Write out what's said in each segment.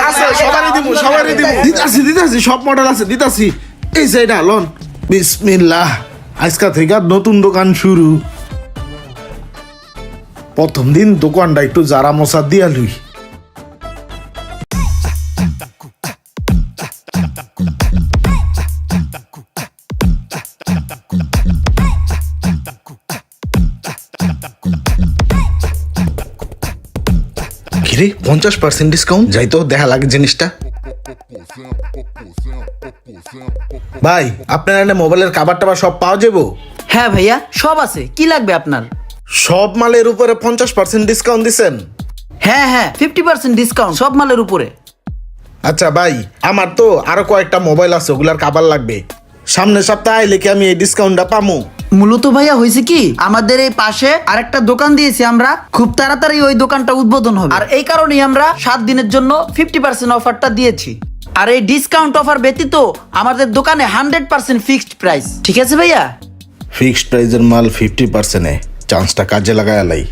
আছে সবারই দিমু দিতাছি সব মডেল আছে দিতাছি এই যে এটা লন বিসমিল্লাহ আজকা থেকে নতুন দোকান শুরু প্রথম দিন দোকানটা একটু জারা মশা দিয়া লুই কিরে 50% ডিসকাউন্ট যাই তো দেখা লাগে জিনিসটা ভাই আপনার এখানে মোবাইলের কাভার টাভার সব পাওয়া যাবো হ্যাঁ ভাইয়া সব আছে, কি লাগবে আপনার? সব মালের উপরে 50% ডিসকাউন্ট দিছেন হ্যাঁ 50% ডিসকাউন্ট সব মালের উপরে। আচ্ছা ভাই আমার তো আরো কয়েকটা মোবাইল আছে ওগুলার কাভার লাগবে সামনের সপ্তাহে আইলে কি আমি এই ডিসকাউন্টটা পামু মূলত ভাইয়া হয়েছে কি আমাদের এই পাশে আরেকটা দোকান দিয়েছি আমরা, খুব তাড়াতাড়ি ওই দোকানটা উদ্বোধন হবে আর এই কারণেই আমরা 7 দিনের জন্য 50% অফারটা দিয়েছি। আর এই ডিসকাউন্ট অফার ব্যতীত আমাদের দোকানে 100% ফিক্সড প্রাইস। ঠিক আছে ভাইয়া? ফিক্সড প্রাইজের মাল 50% এ চান্সটা কাজে লাগায় লাই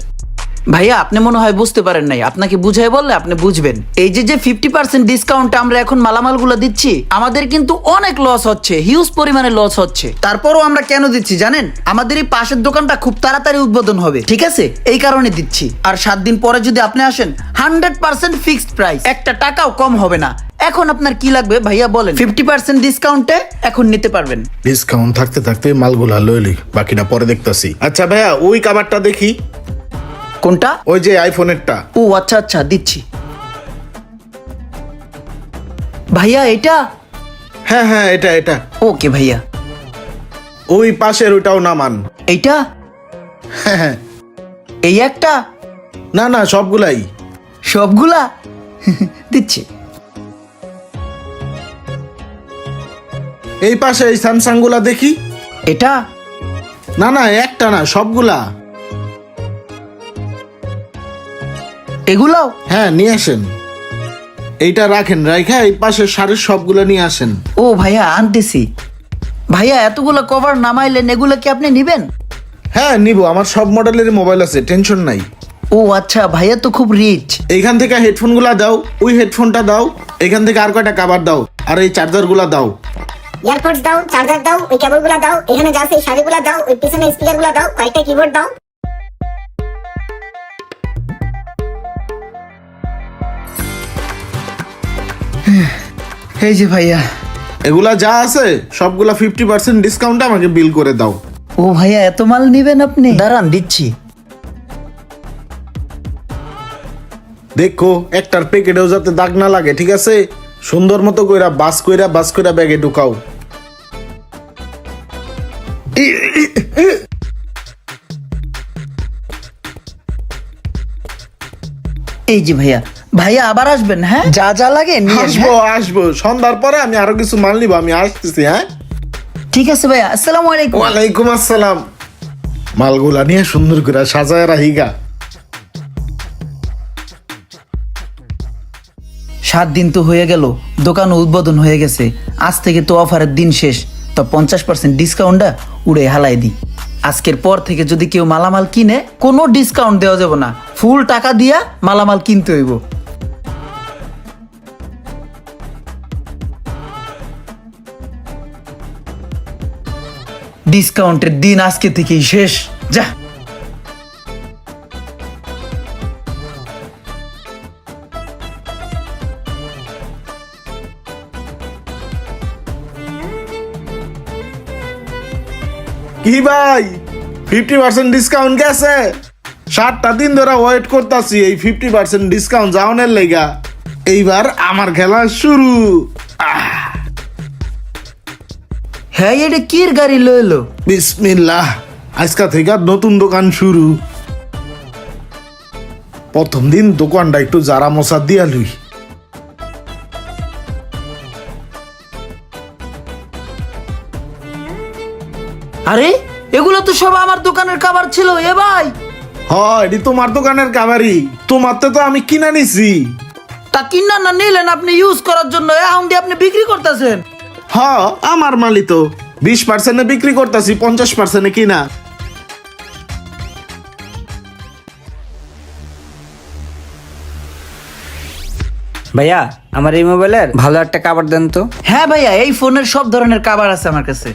ভাইয়া আপনি মনে হয় বুঝতে পারেন নাই, আপনাকে বুঝাই বললে আপনি বুঝবেন। এই যে 50% ডিসকাউন্ট আমরা এখন মালামালগুলো দিচ্ছি আমাদের কিন্তু অনেক লস হচ্ছে, হিউজ পরিমাণে লস হচ্ছে। তারপরও আমরা কেন দিচ্ছি জানেন? আমাদের এই পাশের দোকানটা খুব তাড়াতাড়ি উদ্বোধন হবে, ঠিক আছে? এই কারণে দিচ্ছি। আর 7 দিন পরে যদি আপনি আসেন 100% ফিক্সড প্রাইস, একটা টাকাও কম হবে না। এখন আপনার কি লাগবে ভাইয়া বলেন? 50% ডিসকাউন্টে এখন নিতে পারবেন। ডিসকাউন্ট থাকতে থাকতে মালগুলা লইলি বাকিটা পরে দেখতাছি। আচ্ছা ভাইয়া ওই কাভারটা দেখি। কোনটা? ওই যে আইফোনেরটা। ও আচ্ছা দিচ্ছি। ভাইয়া এটা? হ্যাঁ এটা ওকে ভাইয়া। ওই পাশের ওইটাও নামান। এইটা? হ্যাঁ এই একটা? না সবগুলাই। সবগুলা দিচ্ছি। এই পাশে এই স্যামসাং গুলা দেখি। এটা? না একটা না সবগুলা। এগুলাও? হ্যাঁ নিয়ে আসেন। এইটা রাখেন, রাইখা এই পাশের শাড়ির সবগুলা নিয়ে আসেন। ও ভাইয়া আনতেছি। ভাইয়া এতগুলো কভার নামাইলেন, এগুলো কি আপনি নিবেন? হ্যাঁ নিব, আমার সব মডেলের মোবাইল আছে, টেনশন নাই। ও আচ্ছা, ভাইয়া তো খুব রিচ। এইখান থেকে হেডফোন গুলা দাও, ওই হেডফোনটা দাও, এখান থেকে আর কয়টা কাভার দাও, আর এই চার্জার গুলা দাও। ইয়ারপডস দাও, চার্জার দাও, ওই কেবলগুলো দাও, এখানে যা আছে শাড়িগুলো দাও, ওই পিছনে স্পিকারগুলো দাও, কয়েকটা কিবোর্ড দাও। এই যে ভাইয়া, এগুলা যা আছে সবগুলা 50% ডিসকাউন্টে আমাকে বিল করে দাও। ও ভাইয়া এত মাল নিবেন আপনি? দাঁড়ান দিচ্ছি। দেখো একটার প্যাকেটেও যাতে দাগ না লাগে, ঠিক আছে? সুন্দর মতো কইরা বাস কইরা ব্যাগে ঢুকাও। এই যে ভাইয়া আবার আসবেন? হ্যাঁ যা লাগে নিয়ে আসবো সন্ধ্যার পরে আমি আরো কিছু মাল নিব, আমি আসতেছি। হ্যাঁ ঠিক আছে ভাইয়া, আসসালামু আলাইকুম। ওয়ালাইকুম আসসালাম। মালগুলা নিয়ে সুন্দর করে সাজায় রাখিগা। 7 দিন তো হয়ে গেল, দোকান উদ্বোধন হয়ে গেছে, আজ থেকে তো অফারের দিন শেষ। তো 50% ডিসকাউন্টটা উড়ে হালাই দিই। আজকের পর থেকে যদি কেউ মালামাল কিনে কোনো ডিসকাউন্ট দেওয়া যাবে না, ফুল টাকা দিয়া মালামাল কিনতে হইব। ডিসকাউন্টের দিন আজকে থেকেই শেষ। যা কি ভাই 50% ডিসকাউন্ট গেছে? 7টা দিন ধরে ওয়েট করতেছি এই 50% ডিসকাউন্ট যাওনের লেগা। এইবার আমার খেলা শুরু। হ্যাঁ এটা কির গাড়ি লইলো? বিসমিল্লাহ আজকা থেকে নতুন দোকান শুরু। প্রথম দিন দোকানটা একটু জারা মশা দিয়া লুই। আরে এগুলো তো সব আমার দোকানের খাবার ছিল। এ ভাই, হয় এটি তোমার দোকানের কাবারি, তোমার তো আমি কিনা নিছি। তা কিনা না নিলেন আপনি ইউজ করার জন্য, এখন দিয়ে আপনি বিক্রি করতেছেন। হ্যাঁ আমার মালি তো 20% বিক্রি করতেছি, 50% কিনা। ভাইয়া আমার এই মোবাইলের ভালো একটা কাভার দেন তো। হ্যাঁ ভাইয়া, এই ফোনের সব ধরনের কাভার আছে আমার কাছে।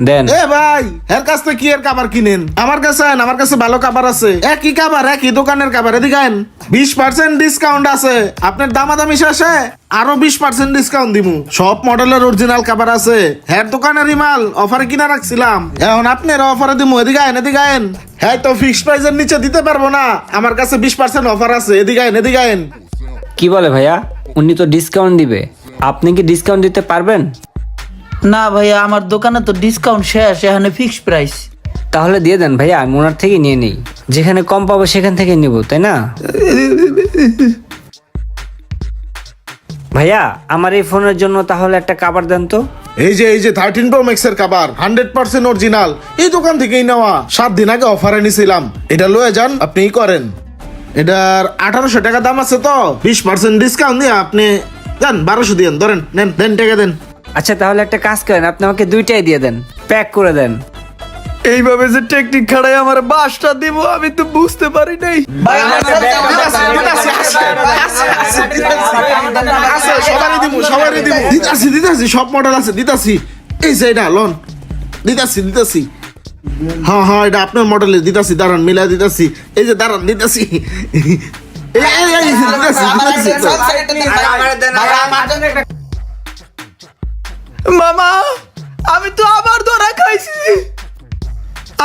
দেন। এ ভাই এর কাছ থেকে কি এর কাবার কিনেন? আমার কাছে আন, আমার কাছে ভালো কাবার আছে। একই কাবার, একই দোকানের কাবার। এদিকে আন, 20% ডিসকাউন্ট আছে। আপনার দামাদামি শেষে আরো 20% ডিসকাউন্ট দিমু। সব মডেলের অরিজিনাল কাবার আছে। হ্যাঁ দোকানেরই মাল অফারে কিনা রাখছিলাম, এখন আপনার অফারে দিমু। এদিকে আন, এদিকে আন। হ্যাঁ তো ফিক্সড প্রাইসের নিচে দিতে পারবো না, আমার কাছে 20% অফার আছে। এদিকে আন, এদিকে আন। কি বলে ভাইয়া, উনি তো ডিসকাউন্ট দিবে, আপনি কি ডিসকাউন্ট দিতে পারবেন? না ভাইয়া, আমার দোকানে তো ডিসকাউন্ট শেষ, এখানে ফিক্সড প্রাইস। তাহলে দিয়ে দেন ভাইয়া, আমি ওনার থেকে নিয়ে নিই। যেখানে কম পাবো সেখান থেকে নিব, তাই না? ভাইয়া আমার এই ফোনের জন্য তাহলে একটা কাভার দেন তো। এই যে 13 Pro Max এর কাবার 100% অরিজিনাল, এই দোকান থেকেই নেওয়া। 7 দিন আগে অফারে নিছিলাম। এটা লয়ে যান, আপনি করেন। এটার 1800 টাকা দাম আছে, তো 20% ডিসকাউন্ট দিয়ে আপনি দেন 1200 দিয়েন। ধরেন, নেন, দেন টাকা দেন। আচ্ছা তাহলে একটা কাজ করেন, আপনি আমাকে দুইটাই দিয়ে দেন, প্যাক করে দেন। এইভাবে যে টেকনিক খাড়াই আমার বাসটা দিব আমি তো বুঝতে পারি নাই। দিতাছি, সব মডেল আছে, দিতাছি। এই যে এটা লোন দিতাছি। হ্যাঁ এটা আপনার মডেলের দিতাছি। দাঁড়ান, মিলাই দিতাছি। এই যে দাঁড়ান, দিতাছি। মামা, আমি তো আবার ধরা খাইছি।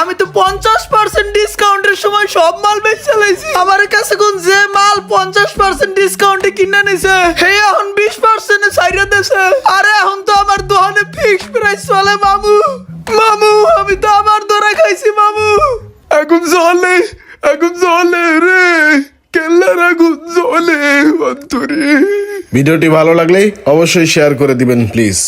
আমি তো 50% ডিসকাউন্টের সময় সব মাল বেচে চালাইছি। আমার কাছে কোন যে মাল 50% ডিসকাউন্টে কিনে নিছে, হে এখন 20% এ ছাইরা দেছে। আরে এখন তো আমার দোকানে ফিক্সড প্রাইস চলে মামু। আমি তো আবার ধরা খাইছি মামু। এখন জ্বলে রে, কেল্লার আগুন জ্বলে অন্তরে। ভিডিওটি ভালো লাগলে অবশ্যই শেয়ার করে দিবেন প্লিজ।